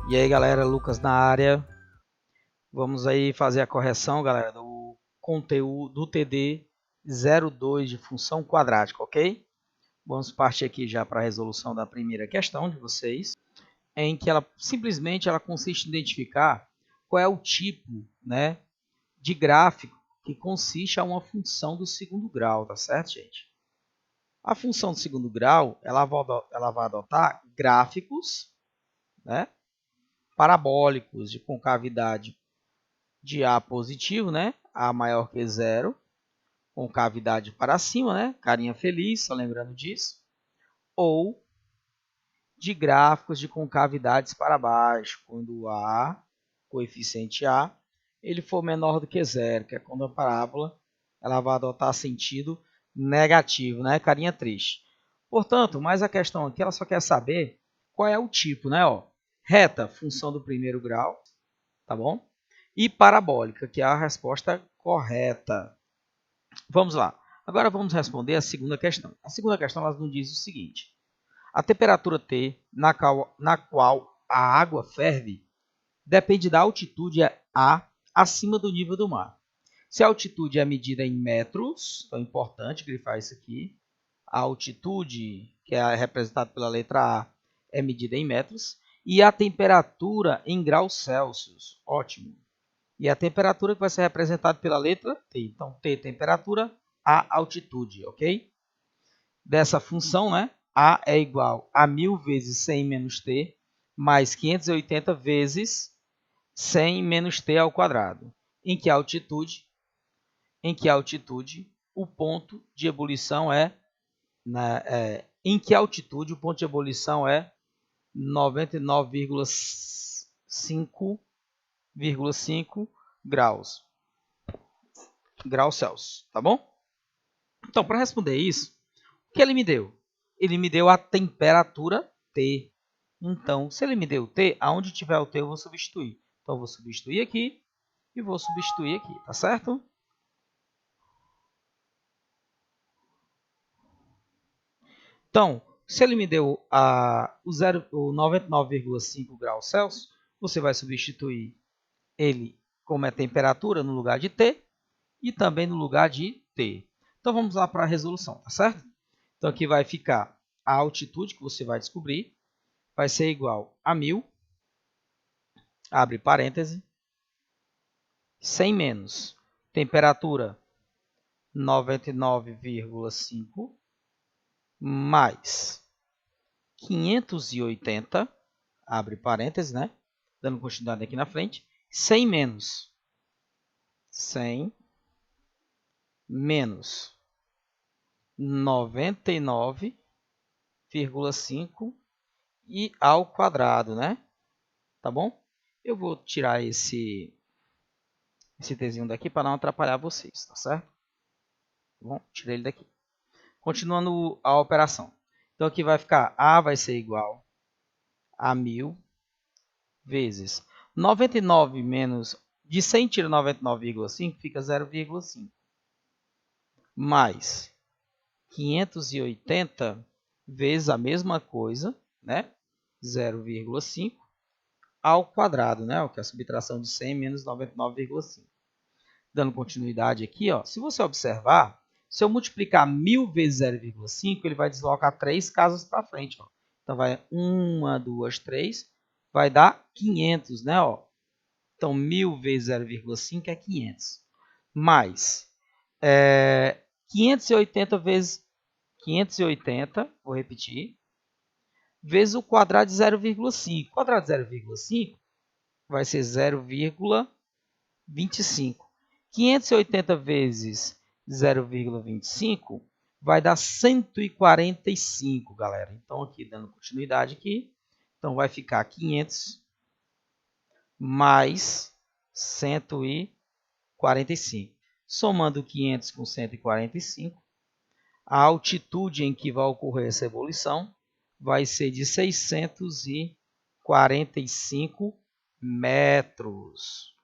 E aí galera, Lucas na área. Vamos aí fazer a correção, galera, do conteúdo do TD 02 de função quadrática, ok? Vamos partir aqui já para a resolução da primeira questão de vocês, em que ela simplesmente consiste em identificar qual é o tipo, né, de gráfico que consiste a uma função do segundo grau, tá certo, gente? A função do segundo grau, ela vai adotar gráficos, né, parabólicos de concavidade de A positivo, né? A maior que zero, concavidade para cima, né? Carinha feliz, só lembrando disso. Ou de gráficos de concavidades para baixo, quando A, coeficiente A, ele for menor do que zero, que é quando a parábola ela vai adotar sentido negativo, né? Carinha triste. Portanto, mas a questão aqui ela só quer saber qual é o tipo, né? Ó, reta, função do primeiro grau, tá bom? E parabólica, que é a resposta correta. Vamos lá. Agora vamos responder a segunda questão. A segunda questão ela nos diz o seguinte: a temperatura T na qual a água ferve depende da altitude A acima do nível do mar. Se a altitude é medida em metros, então é importante grifar isso aqui. A altitude, que é representada pela letra A, é medida em metros. E a temperatura em graus Celsius. Ótimo. E a temperatura que vai ser representada pela letra T. Então, T, temperatura, A, altitude, ok? Dessa função, né? A é igual a 1000 vezes 100 menos T, mais 580 vezes 100 menos T ao quadrado. Em que altitude o ponto de ebulição em que altitude o ponto de ebulição é 99,5 graus Celsius, tá bom? Então, para responder isso, o que ele me deu? Ele me deu a temperatura T. Então, se ele me deu T, aonde tiver o T eu vou substituir. Então, eu vou substituir aqui e vou substituir aqui, tá certo? Então, se ele me deu o 99,5 graus Celsius, você vai substituir ele como é temperatura no lugar de T e também no lugar de T. Então, vamos lá para a resolução, tá certo? Então, aqui vai ficar a altitude que você vai descobrir, vai ser igual a 1000, abre parêntese, 100 menos temperatura 99,5 mais 580, abre parêntese, né? Dando continuidade aqui na frente, 100 menos 99,5 e ao quadrado, né? Tá bom? Eu vou tirar esse tzinho daqui para não atrapalhar vocês, tá certo? Bom, tirei ele daqui. Continuando a operação. Então aqui vai ficar A vai ser igual a 1000 vezes 99 menos de 100 tira 99,5 fica 0,5 mais 580 vezes a mesma coisa, né? 0,5 ao quadrado, né? Que é a subtração de 100 menos 99,5. Dando continuidade aqui, ó, se você observar, se eu multiplicar 1000 vezes 0,5, ele vai deslocar 3 casas para frente. Ó. Então, vai 1, 2, 3, vai dar 500, né? Ó. Então, 1000 vezes 0,5 é 500. Mais 580 vezes 580, vou repetir, vezes o quadrado de 0,5. O quadrado de 0,5 vai ser 0,25. 580 vezes 0,25 vai dar 145, galera. Então, aqui, dando continuidade aqui, então vai ficar 500 mais 145. Somando 500 com 145, a altitude em que vai ocorrer essa ebulição vai ser de 645 metros.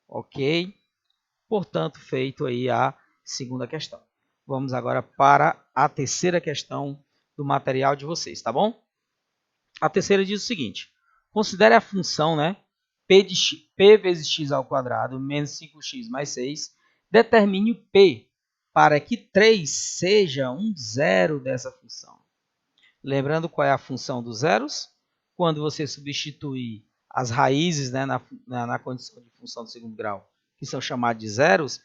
Ok? Portanto, feito aí a segunda questão. Vamos agora para a terceira questão do material de vocês, tá bom? A terceira diz o seguinte: Considere a função, né? P vezes x ao quadrado menos 5x mais 6. Determine o P para que 3 seja um zero dessa função. Lembrando qual é a função dos zeros? Quando você substituir as raízes, né, na condição de função do segundo grau, que são chamadas de zeros,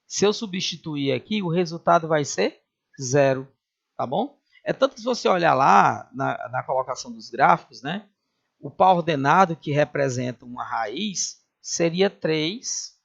se eu substituir aqui, o resultado vai ser zero, tá bom? É tanto que se você olhar lá na colocação dos gráficos, né, o par ordenado que representa uma raiz seria 3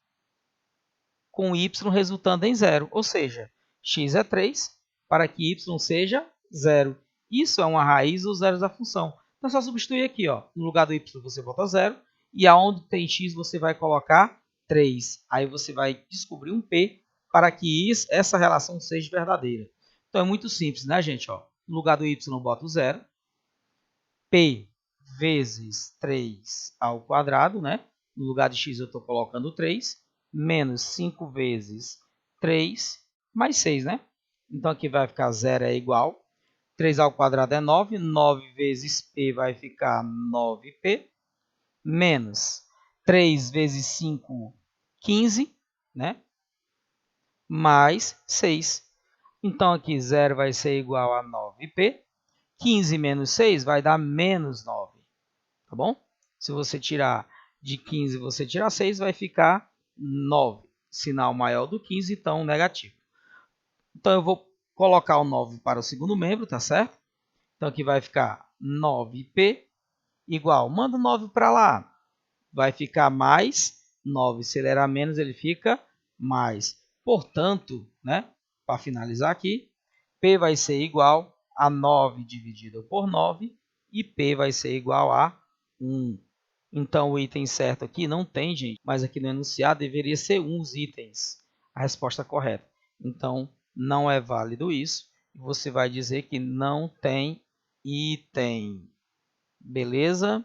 com y resultando em zero, ou seja, x é 3 para que y seja zero. Isso é uma raiz dos zeros da função. Então é só substituir aqui, ó, no lugar do y você bota 0 e aonde tem x você vai colocar 3. Aí você vai descobrir um P para que essa relação seja verdadeira. Então é muito simples, né, gente? Ó, no lugar do y eu boto 0. P vezes 3 ao quadrado, né? No lugar de x eu estou colocando 3, menos 5 vezes 3, mais 6, né? Então aqui vai ficar 0 é igual. 3 ao quadrado é 9, 9 vezes P vai ficar 9P, menos 3 vezes 5, 15, né? Mais 6. Então aqui 0 vai ser igual a 9P. 15 menos 6 vai dar menos 9. Tá bom? Se você tirar de 15, você tirar 6, vai ficar 9. Sinal maior do 15, então negativo. Então eu vou colocar o 9 para o segundo membro, tá certo? Então aqui vai ficar 9P igual, manda o 9 para lá, vai ficar mais 9. Se ele era menos, ele fica mais. Portanto, né, para finalizar aqui, P vai ser igual a 9 dividido por 9 e P vai ser igual a 1. Então, o item certo aqui não tem, gente, mas aqui no enunciado deveria ser 1 os itens. A resposta correta. Então, não é válido isso. Você vai dizer que não tem item. Beleza?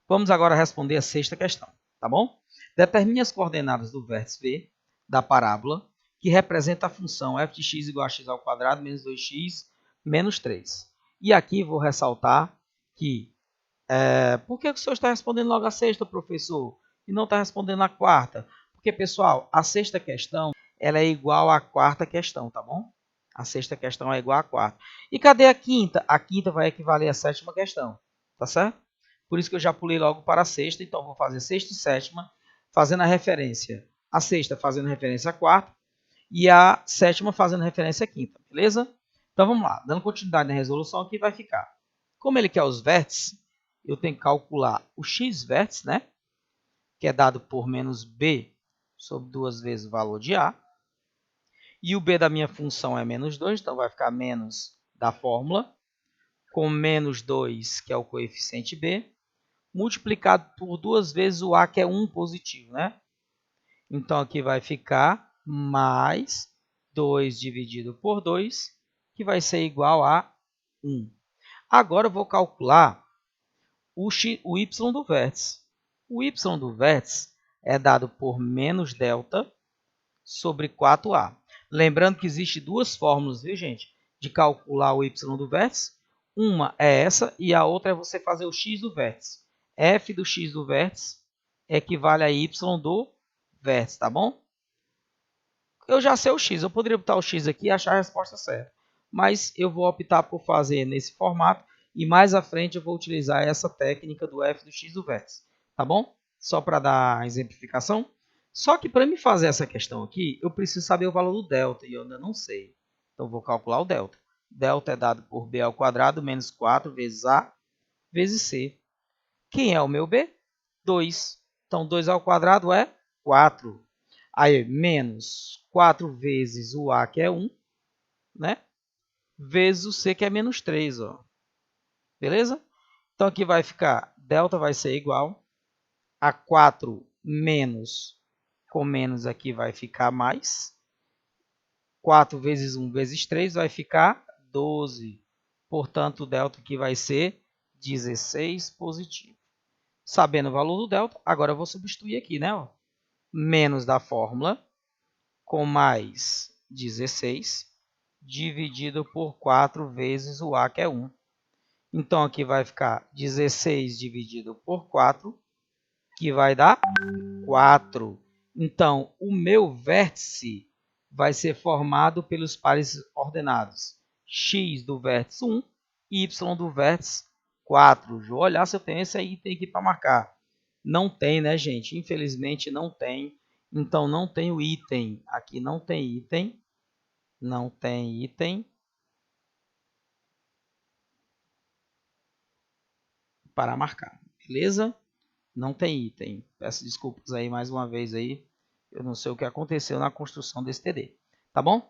Vamos agora responder a sexta questão, tá bom? Determine as coordenadas do vértice V da parábola que representa a função f de x igual a x ao quadrado menos 2x menos 3. E aqui vou ressaltar que por que o senhor está respondendo logo a sexta, professor, e não está respondendo a quarta? Porque, pessoal, a sexta questão ela é igual à quarta questão, tá bom? A sexta questão é igual à quarta. E cadê a quinta? A quinta vai equivaler à sétima questão, tá certo? Por isso que eu já pulei logo para a sexta, então vou fazer sexta e sétima, fazendo a referência. A sexta fazendo referência à quarta e a sétima fazendo referência à quinta, beleza? Então vamos lá, dando continuidade na resolução, aqui vai ficar. Como ele quer os vértices, eu tenho que calcular o x vértice, né? Que é dado por menos b sobre 2 vezes o valor de a. E o b da minha função é menos 2, então vai ficar menos da fórmula, com menos 2, que é o coeficiente b, multiplicado por 2 vezes o a, que é 1 positivo, né? Então, aqui vai ficar mais 2 dividido por 2, que vai ser igual a 1. Agora, eu vou calcular o y do vértice. O y do vértice é dado por menos delta sobre 4a. Lembrando que existem duas fórmulas, viu, gente, de calcular o y do vértice. Uma é essa e a outra é você fazer o x do vértice. F do x do vértice equivale a y do vértice, tá bom? Eu já sei o x, eu poderia botar o x aqui e achar a resposta certa. Mas eu vou optar por fazer nesse formato e mais à frente eu vou utilizar essa técnica do f do x do vértice, tá bom? Só para dar a exemplificação. Só que para me fazer essa questão aqui, eu preciso saber o valor do delta e eu ainda não sei. Então, vou calcular o delta. Delta é dado por b ao quadrado menos 4 vezes a vezes c. Quem é o meu b? 2. Então, 2 ao quadrado é 4. Aí, menos 4 vezes o a, que é 1, né? Vezes o c, que é menos 3. Ó. Beleza? Então, aqui vai ficar, delta vai ser igual a 4 menos, com menos aqui vai ficar mais. 4 vezes 1 vezes 3 vai ficar 12. Portanto, o delta aqui vai ser 16 positivo. Sabendo o valor do delta, agora eu vou substituir aqui, né? Ó. Menos da fórmula, com mais 16, dividido por 4 vezes o a, que é 1. Então, aqui vai ficar 16 dividido por 4, que vai dar 4. Então, o meu vértice vai ser formado pelos pares ordenados x do vértice 1 e y do vértice 4. Vou olhar se eu tenho esse item aqui para marcar. Não tem, né, gente? Infelizmente não tem. Então, não tem o item. Aqui não tem item. Não tem item para marcar. Beleza? Não tem item. Peço desculpas aí mais uma vez aí. Eu não sei o que aconteceu na construção desse TD. Tá bom?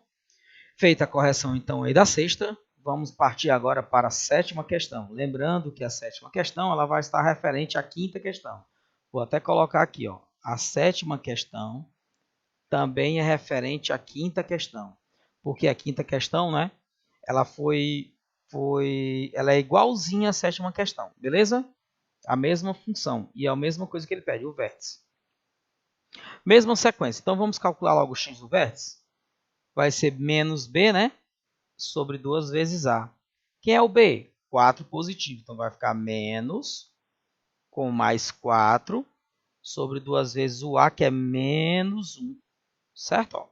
Feita a correção então aí da sexta, vamos partir agora para a sétima questão. Lembrando que a sétima questão ela vai estar referente à quinta questão. Vou até colocar aqui, ó. A sétima questão também é referente à quinta questão. Porque a quinta questão, né? Ela ela é igualzinha à sétima questão, beleza? A mesma função e a mesma coisa que ele pede, o vértice. Mesma sequência. Então vamos calcular logo o x do vértice. Vai ser menos b, né? Sobre 2 vezes a. Quem é o b? 4 positivo. Então vai ficar menos com mais 4 sobre 2 vezes o a, que é menos 1. Certo? Ó.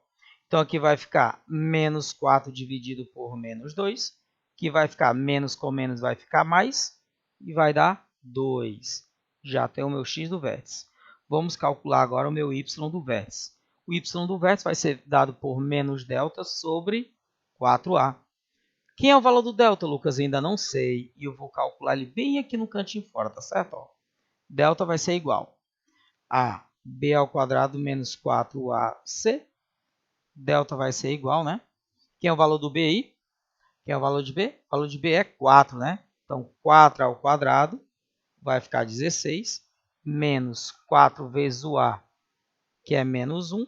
Então aqui vai ficar menos 4 dividido por menos 2, que vai ficar menos com menos vai ficar mais, e vai dar 2. Já tem o meu x do vértice. Vamos calcular agora o meu y do vértice. O y do vértice vai ser dado por menos delta sobre 4a. Quem é o valor do delta, Lucas? Ainda não sei. E eu vou calcular ele bem aqui no cantinho fora, tá certo? Ó. Delta vai ser igual a b ao quadrado menos 4ac. Delta vai ser igual, né? Quem é o valor do b aí? Quem é o valor de b? O valor de b é 4, né? Então, 4 ao quadrado vai ficar 16, menos 4 vezes o a, que é menos 1,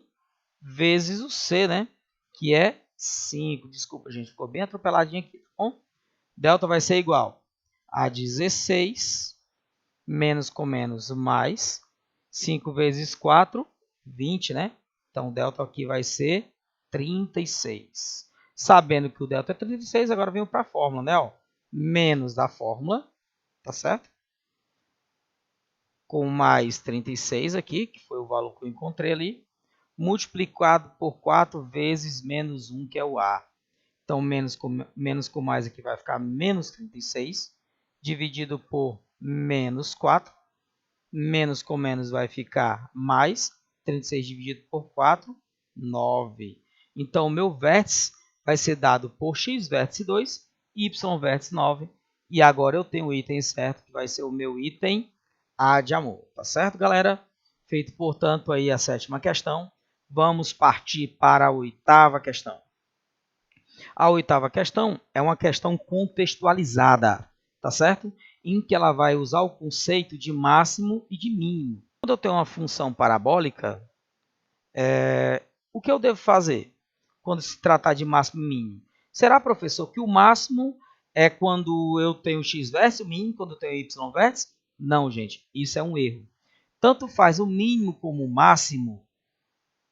vezes o c, né? Que é 5. Desculpa, gente, ficou bem atropeladinho aqui. Tá bom? Delta vai ser igual a 16, menos com menos, mais 5 vezes 4, 20, né? Então, delta aqui vai ser 36. Sabendo que o delta é 36, agora venho para a fórmula, né? Ó, menos da fórmula, tá certo? Com mais 36 aqui, que foi o valor que eu encontrei ali, multiplicado por 4 vezes menos 1, que é o A. Então, menos com mais aqui vai ficar menos 36, dividido por menos 4. Menos com menos vai ficar mais. 36 dividido por 4, 9. Então, o meu vértice vai ser dado por x vértice 2, y vértice 9. E agora eu tenho o item certo, que vai ser o meu item A de amor. Tá certo, galera? Feito, portanto, aí a sétima questão. Vamos partir para a oitava questão. A oitava questão é uma questão contextualizada, tá certo? Em que ela vai usar o conceito de máximo e de mínimo. Quando eu tenho uma função parabólica, o que eu devo fazer quando se tratar de máximo e mínimo? Será, professor, que o máximo é quando eu tenho x vértice, o mínimo quando eu tenho y vértice? Não, gente, isso é um erro. Tanto faz o mínimo como o máximo,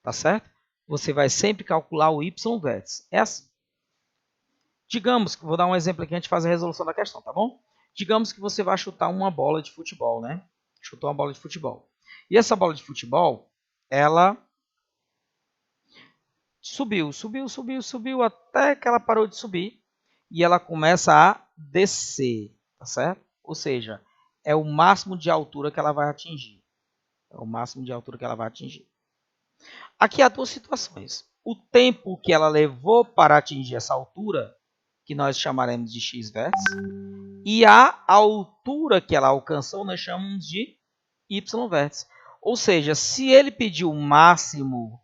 tá certo? Você vai sempre calcular o y vértice. É assim. Digamos que, vou dar um exemplo aqui antes de fazer a resolução da questão, tá bom? Digamos que você vai chutar uma bola de futebol, né? Chutou uma bola de futebol. E essa bola de futebol, ela subiu até que ela parou de subir e ela começa a descer, tá certo? Ou seja, é o máximo de altura que ela vai atingir. É o máximo de altura que ela vai atingir. Aqui há duas situações. O tempo que ela levou para atingir essa altura, que nós chamaremos de x vértice, e a altura que ela alcançou, nós chamamos de y vértice. Ou seja, se ele pediu o máximo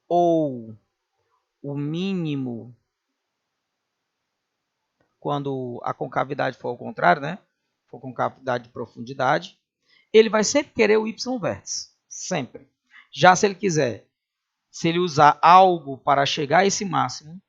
ou o mínimo, quando a concavidade for ao contrário, né? For concavidade de profundidade, ele vai sempre querer o y vértice. Sempre. Já se ele quiser, se ele usar algo para chegar a esse máximo,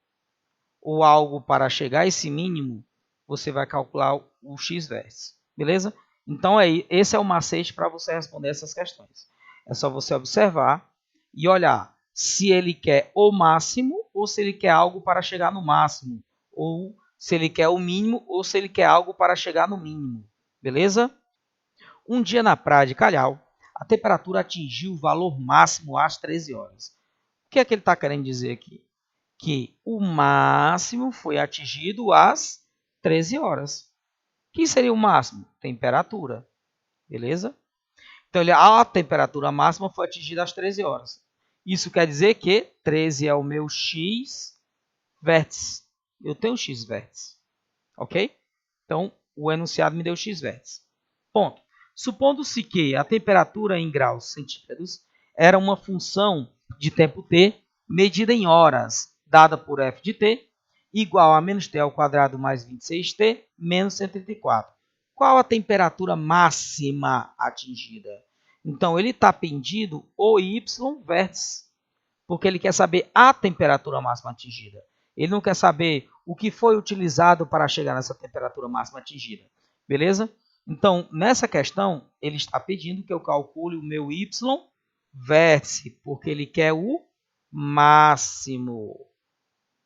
ou algo para chegar a esse mínimo, você vai calcular o x vértice. Beleza? Então, esse é o macete para você responder essas questões. É só você observar e olhar se ele quer o máximo ou se ele quer algo para chegar no máximo, ou se ele quer o mínimo ou se ele quer algo para chegar no mínimo. Beleza? Um dia na praia de Calhau, a temperatura atingiu o valor máximo às 13 horas. O que é que ele está querendo dizer aqui? Que o máximo foi atingido às 13 horas. O que seria o máximo? Temperatura. Beleza? Então, a temperatura máxima foi atingida às 13 horas. Isso quer dizer que 13 é o meu x vértice. Eu tenho x vértice. Ok? Então, o enunciado me deu x vértice. Ponto. Supondo-se que a temperatura em graus centígrados era uma função de tempo t medida em horas, dada por f de t, igual a menos t ao quadrado mais 26t menos 134. Qual a temperatura máxima atingida? Então, ele está pedindo o y vértice, porque ele quer saber a temperatura máxima atingida. Ele não quer saber o que foi utilizado para chegar nessa temperatura máxima atingida. Beleza? Então, nessa questão, ele está pedindo que eu calcule o meu y vértice, porque ele quer o máximo,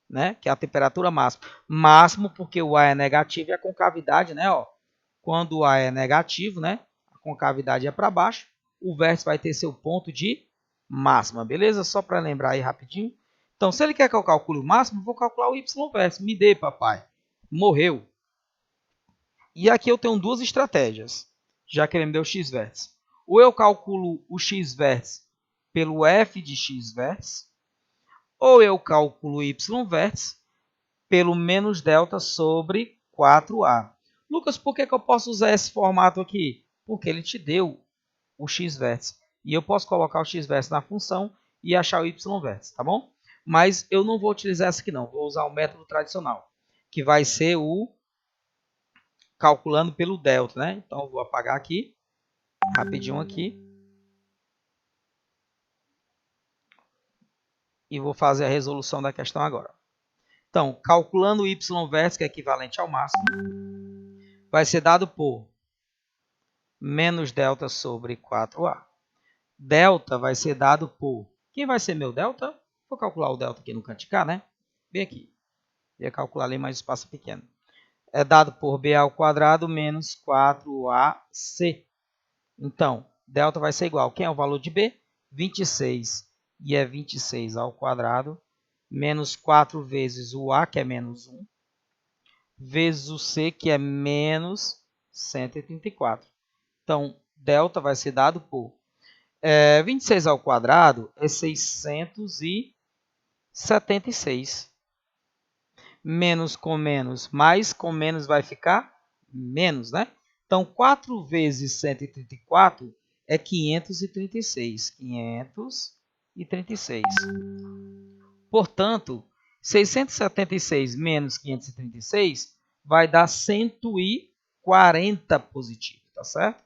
né? Que é a temperatura máxima. Máximo porque o A é negativo e a concavidade, né? Ó, quando o A é negativo, né? A concavidade é para baixo, o vértice vai ter seu ponto de máxima, beleza? Só para lembrar aí rapidinho. Então, se ele quer que eu calcule o máximo, vou calcular o y vértice. Me dê, papai. Morreu. E aqui eu tenho duas estratégias, já que ele me deu x vértice. Ou eu calculo o x vértice pelo f de x vértice, ou eu calculo o y vértice pelo menos delta sobre 4a. Lucas, por que eu posso usar esse formato aqui? Porque ele te deu o x vértice. E eu posso colocar o x vértice na função e achar o y vértice, tá bom? Mas eu não vou utilizar essa aqui não, vou usar o método tradicional, que vai ser o calculando pelo delta, né? Então, eu vou apagar aqui, rapidinho aqui. E vou fazer a resolução da questão agora. Então, calculando o y vértice, que é equivalente ao máximo, vai ser dado por menos delta sobre 4a. Delta vai ser dado por... Quem vai ser meu delta? Vou calcular o delta aqui no canto de cá, né? Bem aqui. Ia calcular ali, mas o espaço é pequeno. É dado por b ao quadrado menos 4ac. Então, delta vai ser igual. Quem é o valor de b? 26. E é 26 ao quadrado menos 4 vezes o a, que é menos 1, vezes o c, que é menos 134. Então, delta vai ser dado por 26 ao quadrado é 676. Menos com menos, mais com menos vai ficar menos, né? Então, 4 vezes 134 é 536. 536. Portanto, 676 menos 536 vai dar 140 positivo, tá certo?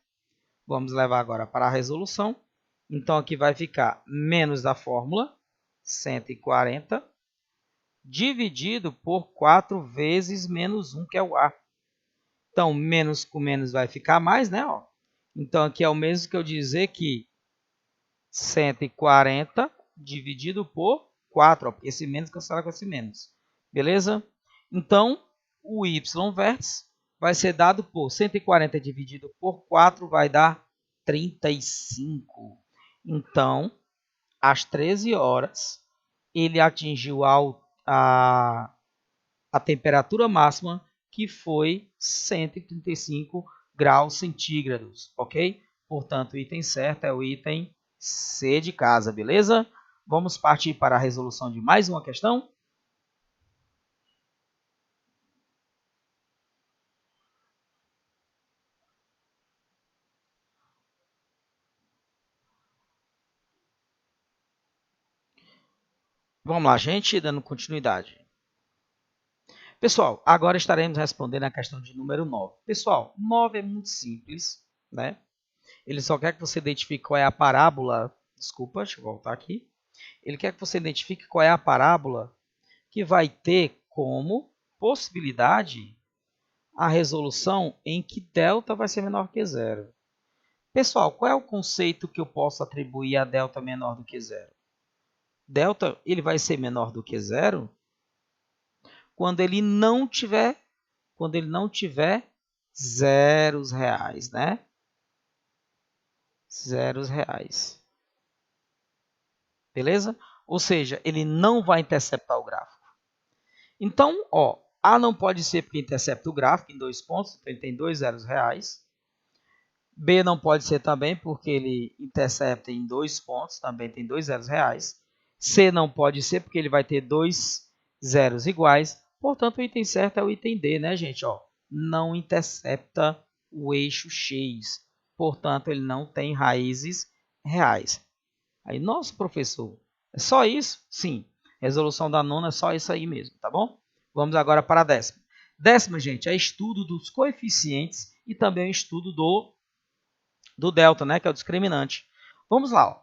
Vamos levar agora para a resolução. Então, aqui vai ficar menos da fórmula, 140, dividido por 4 vezes menos 1, que é o A. Então, menos com menos vai ficar mais, né? Ó. Então, aqui é o mesmo que eu dizer que 140 dividido por 4, ó, porque esse menos cancela com esse menos. Beleza? Então, o y vértice vai ser dado por 140 dividido por 4 vai dar 35. Então, às 13 horas, ele atingiu a temperatura máxima, que foi 135 graus centígrados, ok? Portanto, o item certo é o item C de casa, beleza? Vamos partir para a resolução de mais uma questão? Vamos lá, gente, dando continuidade. Pessoal, agora estaremos respondendo a questão de número 9. Pessoal, 9 é muito simples, né? Ele só quer que você identifique qual é a parábola. Desculpa, deixa eu voltar aqui. Ele quer que você identifique qual é a parábola que vai ter como possibilidade a resolução em que delta vai ser menor que zero. Pessoal, qual é o conceito que eu posso atribuir a delta menor do que zero? Delta ele vai ser menor do que zero quando ele não tiver zeros reais, né? Zeros reais. Beleza? Ou seja, ele não vai interceptar o gráfico. Então, ó, A não pode ser porque intercepta o gráfico em 2 pontos, então ele tem 2 zeros reais. B não pode ser também porque ele intercepta em 2 pontos, também tem 2 zeros reais. C não pode ser porque ele vai ter 2 zeros iguais. Portanto, o item certo é o item D, né, gente? Ó, não intercepta o eixo X. Portanto, ele não tem raízes reais. Aí, nossa, professor, é só isso? Sim. Resolução da nona é só isso aí mesmo, tá bom? Vamos agora para a décima. Décima, gente, é estudo dos coeficientes e também estudo do delta, né, que é o discriminante. Vamos lá. Ó.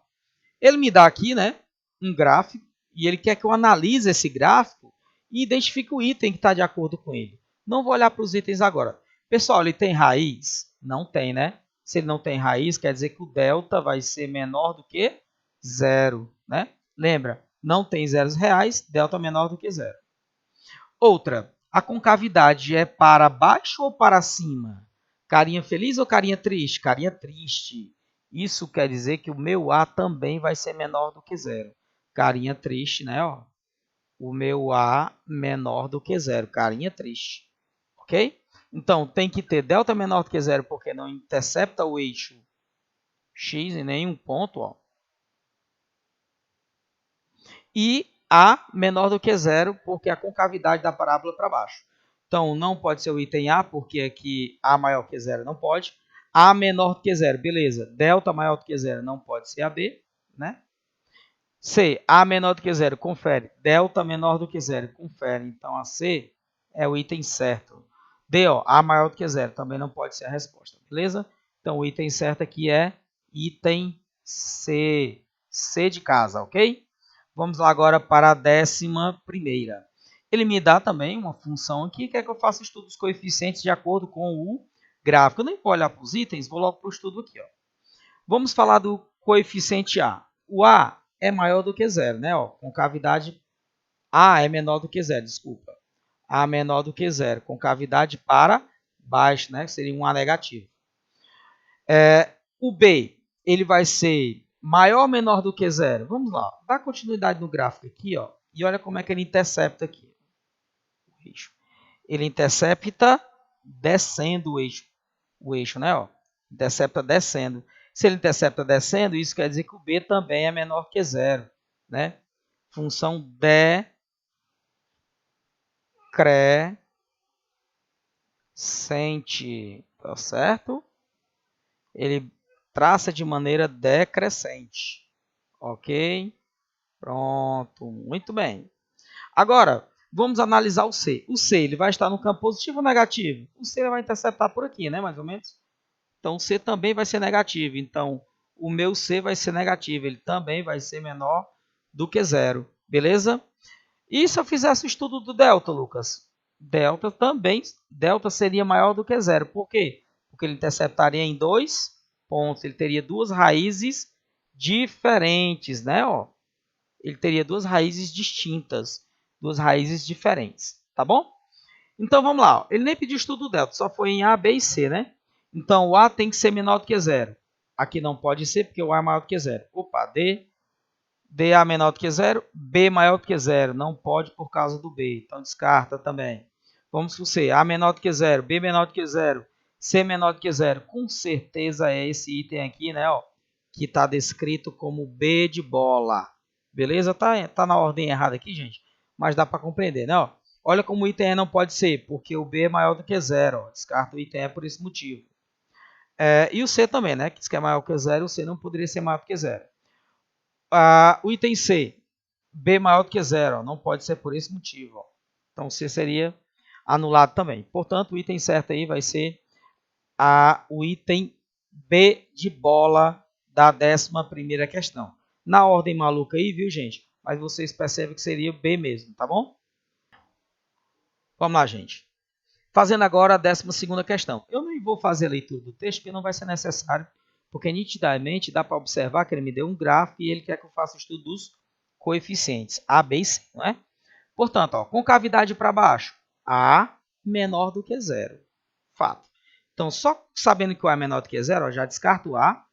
Ele me dá aqui, né, um gráfico e ele quer que eu analise esse gráfico e identifique o item que está de acordo com ele. Não vou olhar para os itens agora. Pessoal, ele tem raiz? Não tem, né? Se ele não tem raiz, quer dizer que o delta vai ser menor do que zero, né? Lembra, não tem zeros reais, delta menor do que zero. Outra, a concavidade é para baixo ou para cima? Carinha feliz ou carinha triste? Carinha triste. Isso quer dizer que o meu A também vai ser menor do que zero. Carinha triste, né? Ó. O meu A menor do que zero. Carinha triste. Ok? Então, tem que ter delta menor do que zero porque não intercepta o eixo X em nenhum ponto. Ó. E A menor do que zero porque a concavidade da parábola para baixo. Então, não pode ser o item A, porque aqui A maior que zero não pode. A menor do que zero, beleza. Delta maior do que zero não pode ser AB, né? C, A menor do que zero, confere. Delta menor do que zero, confere. Então, a C é o item certo. D, ó, A maior do que zero, também não pode ser a resposta, beleza? Então, o item certo aqui é item C. C de casa, ok? Vamos lá agora para a 11ª. Ele me dá também uma função aqui, que é que eu faça o estudo dos coeficientes de acordo com o gráfico. Eu nem vou olhar para os itens, vou logo para o estudo aqui. Ó. Vamos falar do coeficiente A. O A é maior do que zero, né? Ó, concavidade A é menor do que zero, desculpa. A menor do que zero, concavidade para baixo, né? Seria um A negativo. O B, ele vai ser maior ou menor do que zero? Vamos lá, dá continuidade no gráfico aqui, ó, e olha como é que ele intercepta aqui. Ele intercepta descendo o eixo, né? Ó, intercepta descendo. Se ele intercepta descendo, isso quer dizer que o B também é menor que zero, né? Função decrescente, tá certo? Ele traça de maneira decrescente. Ok? Pronto, muito bem. Agora, vamos analisar o C. O C ele vai estar no campo positivo ou negativo? O C vai interceptar por aqui, né? Mais ou menos. Então, o C também vai ser negativo. Então, o meu C vai ser negativo. Ele também vai ser menor do que zero. Beleza? E se eu fizesse o estudo do delta, Lucas? Delta seria maior do que zero. Por quê? Porque ele interceptaria em 2 pontos. Ele teria duas raízes diferentes, né? Ó, ele teria duas raízes distintas, duas raízes diferentes, tá bom? Então vamos lá, ó. Ele nem pediu estudo do delta, só foi em A, B e C, né? Então o A tem que ser menor do que zero. Aqui não pode ser porque o A é maior do que zero. Opa, D A menor do que zero, B maior do que zero. Não pode por causa do B, então descarta também. Vamos para o C, A menor do que zero, B menor do que zero, C menor do que zero. Com certeza é esse item aqui, né? Ó, que está descrito como B de bola. Beleza? Tá na ordem errada aqui, gente, mas dá para compreender, né? Ó, olha como o item E não pode ser, porque o B é maior do que zero. Ó, descarta o item E por esse motivo. E o C também, né? Que diz que é maior que zero, o C não poderia ser maior do que zero. O item C, B maior do que zero, ó, não pode ser por esse motivo. Ó. Então, C seria anulado também. Portanto, o item certo aí vai ser o item B de bola da 11ª questão. Na ordem maluca aí, viu, gente? Mas vocês percebem que seria B mesmo, tá bom? Vamos lá, gente. Fazendo agora a 12ª questão. Eu não vou fazer a leitura do texto, porque não vai ser necessário, porque nitidamente dá para observar que ele me deu um gráfico e ele quer que eu faça o estudo dos coeficientes A, B e C, não é? Portanto, ó, concavidade para baixo, A menor do que zero. Fato. Então, só sabendo que o A é menor do que zero, ó, já descarto o A,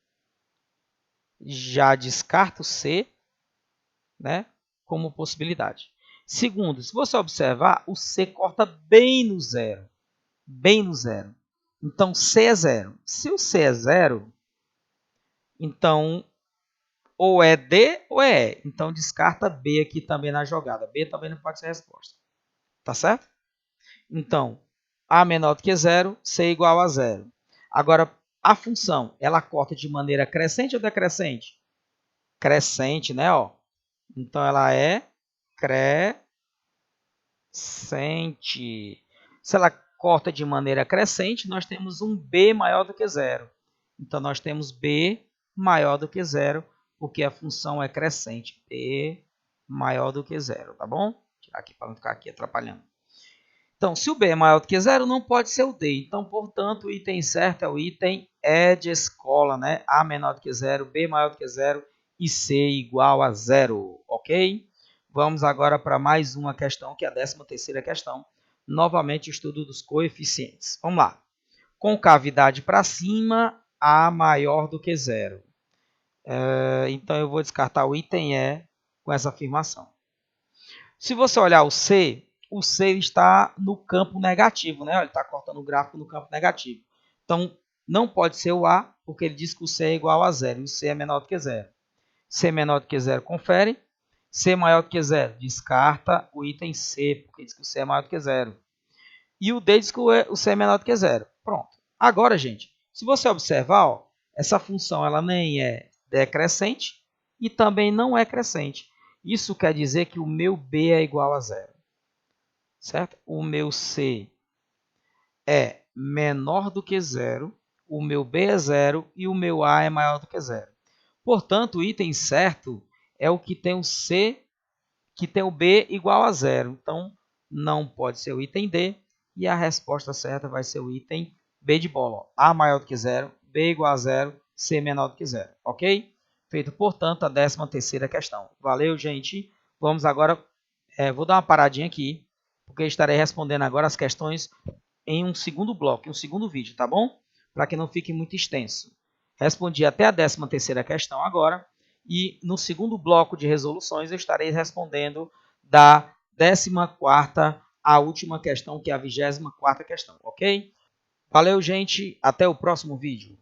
já descarto o C, né, como possibilidade. Segundo, se você observar, o C corta bem no zero. Bem no zero. Então, C é zero. Se o C é zero, então ou é D ou é E. Então, descarta B aqui também na jogada. B também não pode ser resposta. Tá certo? Então, A menor do que zero, C igual a zero. Agora, a função, ela corta de maneira crescente ou decrescente? Crescente, né? Ó. Então, ela é crescente. Se ela corta de maneira crescente, nós temos um B maior do que zero. Então, nós temos B maior do que zero, porque a função é crescente. B maior do que zero, tá bom? Vou tirar aqui para não ficar aqui atrapalhando. Então, se o B é maior do que zero, não pode ser o D. Então, portanto, o item certo é o item E de escola, né? A menor do que zero, B maior do que zero e C igual a zero, ok? Vamos agora para mais uma questão, que é a 13ª questão. Novamente, estudo dos coeficientes. Vamos lá. Concavidade para cima, A maior do que zero. Então, eu vou descartar o item E com essa afirmação. Se você olhar o C está no campo negativo, né? Ele está cortando o gráfico no campo negativo. Então, não pode ser o A, porque ele diz que o C é igual a zero, e o C é menor do que zero. C é menor do que zero, confere. C maior do que zero, descarta o item C, porque diz que o C é maior do que zero. E o D diz que o C é menor do que zero. Pronto. Agora, gente, se você observar, ó, essa função ela nem é decrescente e também não é crescente. Isso quer dizer que o meu B é igual a zero. Certo? O meu C é menor do que zero, o meu B é zero e o meu A é maior do que zero. Portanto, o item certo é o que tem o C, que tem o B igual a zero. Então, não pode ser o item D e a resposta certa vai ser o item B de bola. A maior do que zero, B igual a zero, C menor do que zero. Ok? Feito, portanto, a 13ª questão. Valeu, gente. Vamos agora, vou dar uma paradinha aqui, porque eu estarei respondendo agora as questões em um segundo bloco, em um segundo vídeo, tá bom? Para que não fique muito extenso. Respondi até a 13ª questão agora, e no segundo bloco de resoluções eu estarei respondendo da 14ª à última questão, que é a 24ª questão, ok? Valeu, gente. Até o próximo vídeo.